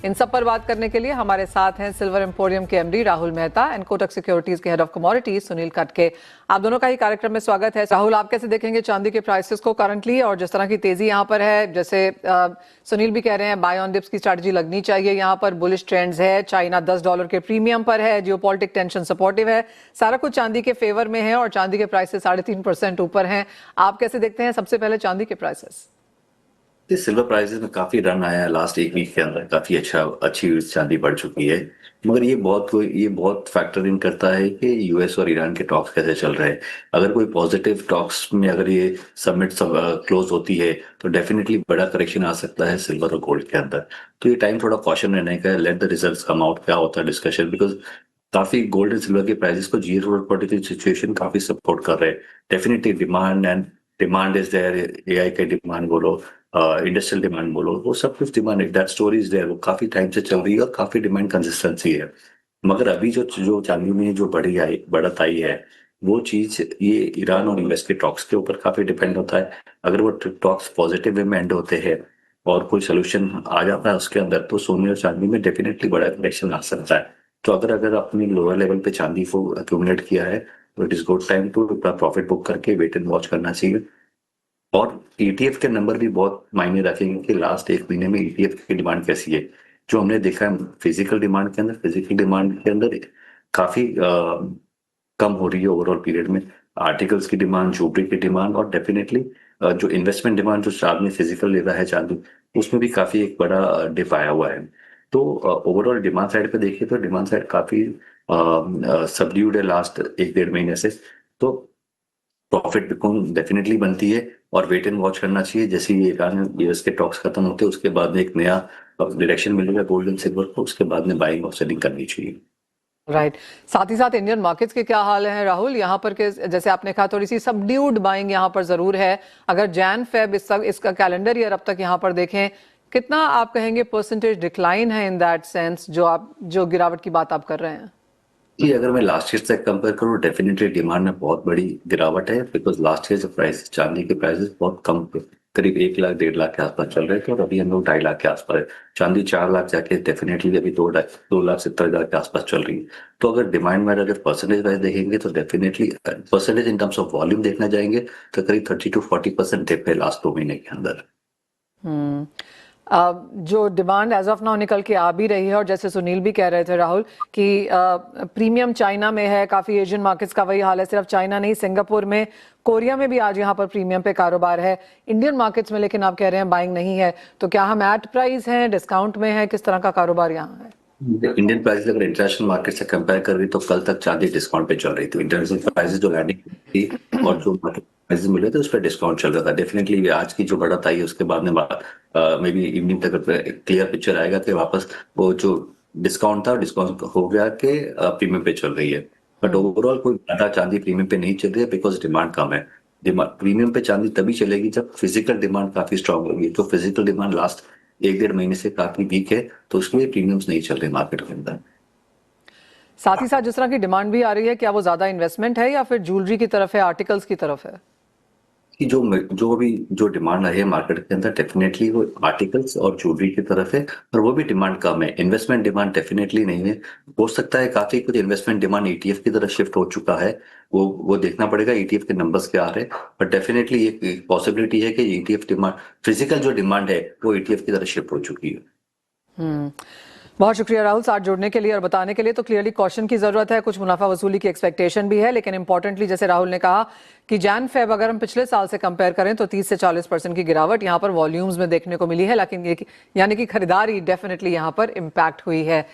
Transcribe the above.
इन सब पर बात करने के लिए हमारे साथ हैं सिल्वर एम्पोरियम के MD Rahul Mehta and Kotak securities के हेड ऑफ कमोडिटीज सुनील कटके। आप दोनों का ही कार्यक्रम में स्वागत है। राहुल, आप कैसे देखेंगे चांदी के प्राइसेस को करंटली, और जिस तरह की तेजी यहाँ पर है, जैसे सुनील भी कह रहे हैं बाय ऑन डिप्स की स्ट्रैटेजी लगनी चाहिए, यहाँ पर बुलिश ट्रेंड्स है, चाइना $10 के प्रीमियम पर है, जियोपॉलिटिक टेंशन सपोर्टिव है, सारा कुछ चांदी के फेवर में है और चांदी के प्राइसेस 3.5% ऊपर हैं। आप कैसे देखते हैं सबसे पहले चांदी के प्राइसेस? सिल्वर प्राइसेस में काफी रन आया है लास्ट एक वीक के अंदर, काफी अच्छी चांदी बढ़ चुकी है। मगर ये बहुत फैक्टर इन करता है कि यूएस और ईरान के टॉक्स कैसे चल रहे हैं। अगर कोई पॉजिटिव टॉक्स में अगर ये समिट क्लोज होती है तो डेफिनेटली बड़ा करेक्शन आ सकता है सिल्वर और गोल्ड के अंदर। तो ये टाइम थोड़ा कॉशन रहने का है, let the results come out, क्या होता है डिस्कशन, बिकॉज काफी गोल्ड एंड सिल्वर के प्राइसेस को जियो पॉलिटिकल सिचुएशन काफी सपोर्ट कर रहे हैं। Definitely demand is there, AI का डिमांड बोलो, इंडस्ट्रियल डिमांड बोलो, वो सब कुछ डिमांड है, दैट स्टोरी इज देयर, वो काफी टाइम से चल रही है और काफी डिमांड कंसिस्टेंसी है। मगर अभी जो चांदी में जो बढ़त आई है, वो चीज ये ईरान और यूएस के टॉक्स के ऊपर काफी डिपेंड होता है। अगर वो टॉक्स पॉजिटिव वे में एंड होते हैं और कोई सोल्यूशन आ जाता है उसके अंदर, तो सोने और चांदी में डेफिनेटली बड़ा करेक्शन आ सकता है। तो अगर अपनी लोअर लेवल पे चांदी को अक्यूमुलेट किया है तो it is good time to profit book करके वेट एंड वॉच करना चाहिए। और ईटीएफ के नंबर भी बहुत मायने रखेंगे कि लास्ट एक महीने में ईटीएफ की डिमांड कैसी है। जो हमने देखा है फिजिकल डिमांड के अंदर काफी कम हो रही है ओवरऑल पीरियड में। आर्टिकल्स की डिमांड, ज्वेलरी की डिमांड और डेफिनेटली जो इन्वेस्टमेंट डिमांड जो आदमी फिजिकल ले रहा है चांदी, उसमें भी काफी एक बड़ा डिप आया हुआ है। तो ओवरऑल डिमांड साइड पे देखिए तो डिमांड साइड काफी सबड्यूड है लास्ट एक डेढ़ महीने से। तो प्रॉफिट बुकिंग डेफिनेटली बनती है और वेट एंड वॉच करना चाहिए। जैसे ये ईरान यूएस के टॉक्स खत्म होते हैं उसके बाद में एक नया डायरेक्शन मिलेगा गोल्ड एंड सिल्वर को, उसके बाद में बाइंग और सेलिंग करनी चाहिए। राइट। साथ ही साथ इंडियन मार्केट्स के क्या हाल है राहुल? यहाँ पर के जैसे आपने कहा थोड़ी सी सबड्यूड बाइंग यहाँ पर जरूर है। अगर जैन फेब इसका कैलेंडर ईयर अब तक यहाँ पर देखें, कितना आप कहेंगे परसेंटेज डिक्लाइन है इन दैट सेंस, जो गिरावट की बात आप कर रहे हैं? जी, अगर मैं लास्ट ईयर से कंपेयर करूँ डेफिनेटली डिमांड में बहुत बड़ी गिरावट है, बिकॉज लास्ट ईयर जो प्राइस चांदी के प्राइसेस बहुत कम थे, करीब 1 लाख 1.5 लाख के आसपास चल रहे थे और अभी हम लोग 2.5 लाख के आसपास है। चांदी 4 लाख जाके डेफिनेटली अभी 2,70,000 के आसपास चल रही है। तो अगर डिमांड में अगर परसेंटेज वाइज देखेंगे तो definitely percentage in terms of volume देखना जाएंगे तो करीब 30 to 40% डिप है लास्ट 2 महीने के अंदर। जो डिमांड एज ऑफ नाउ निकल के आ भी रही है, और जैसे सुनील भी कह रहे थे राहुल कि प्रीमियम चाइना में है, काफी एशियन मार्केट्स का वही हाल है, सिर्फ चाइना नहीं, सिंगापुर में, कोरिया में भी आज यहाँ पर प्रीमियम पे कारोबार है। इंडियन मार्केट्स में लेकिन आप कह रहे हैं बाइंग नहीं है, तो क्या हम एट प्राइस हैं, डिस्काउंट में है, किस तरह का कारोबार यहाँ है? इंडियन प्राइस अगर इंटरनेशनल मार्केट से कंपेयर कर रही तो कल तक चांदी डिस्काउंट पे चल रही थी। इंटरनेशनल प्राइसेस जो लैंडिंग थी और जो मार्केट प्राइसेस मिले थे उस पर डिस्काउंट चल रहा था। डेफिनेटली आज की जो बढ़त आई है उसके बाद में मे बी इवनिंग तक क्लियर पिक्चर आएगा कि वापस वो जो डिस्काउंट था डिस्काउंट हो गया कि प्रीमियम पे चल रही है। बट ओवरऑल कोई ज्यादा चांदी प्रीमियम पे नहीं चल रही है बिकॉज डिमांड कम है। डिमांड प्रीमियम पे चांदी तभी चलेगी जब फिजिकल डिमांड काफी स्ट्रांग होगी। तो फिजिकल डिमांड लास्ट एक डेढ़ महीने से काफी वीक है, तो उसके लिए प्रीमियम्स नहीं चल रहे मार्केट के अंदर। साथ ही साथ जिस तरह की डिमांड भी आ रही है, क्या वो ज्यादा इन्वेस्टमेंट है या फिर ज्वेलरी की तरफ है, आर्टिकल्स की तरफ है? कि जो अभी जो डिमांड आई है मार्केट के अंदर डेफिनेटली वो आर्टिकल्स और ज्वेलरी की तरफ है, और वो भी डिमांड कम है, इन्वेस्टमेंट डिमांड डेफिनेटली नहीं है। हो सकता है काफी कुछ इन्वेस्टमेंट डिमांड ईटीएफ की तरफ शिफ्ट हो चुका है, वो देखना पड़ेगा ईटीएफ के नंबर्स क्या आ रहे हैं। बट डेफिनेटली एक पॉसिबिलिटी है कि ईटीएफ डिमांड, फिजिकल जो डिमांड है वो ईटीएफ की तरफ शिफ्ट हो चुकी है। बहुत शुक्रिया राहुल साथ जुड़ने के लिए और बताने के लिए। तो क्लियरली कॉशन की जरूरत है, कुछ मुनाफा वसूली की एक्सपेक्टेशन भी है, लेकिन इंपॉर्टेंटली जैसे राहुल ने कहा कि जैन फेब अगर हम पिछले साल से कंपेयर करें तो 30 से 40% की गिरावट यहाँ पर वॉल्यूम्स में देखने को मिली है, लेकिन यानी कि खरीदारी डेफिनेटली यहाँ पर इम्पैक्ट हुई है।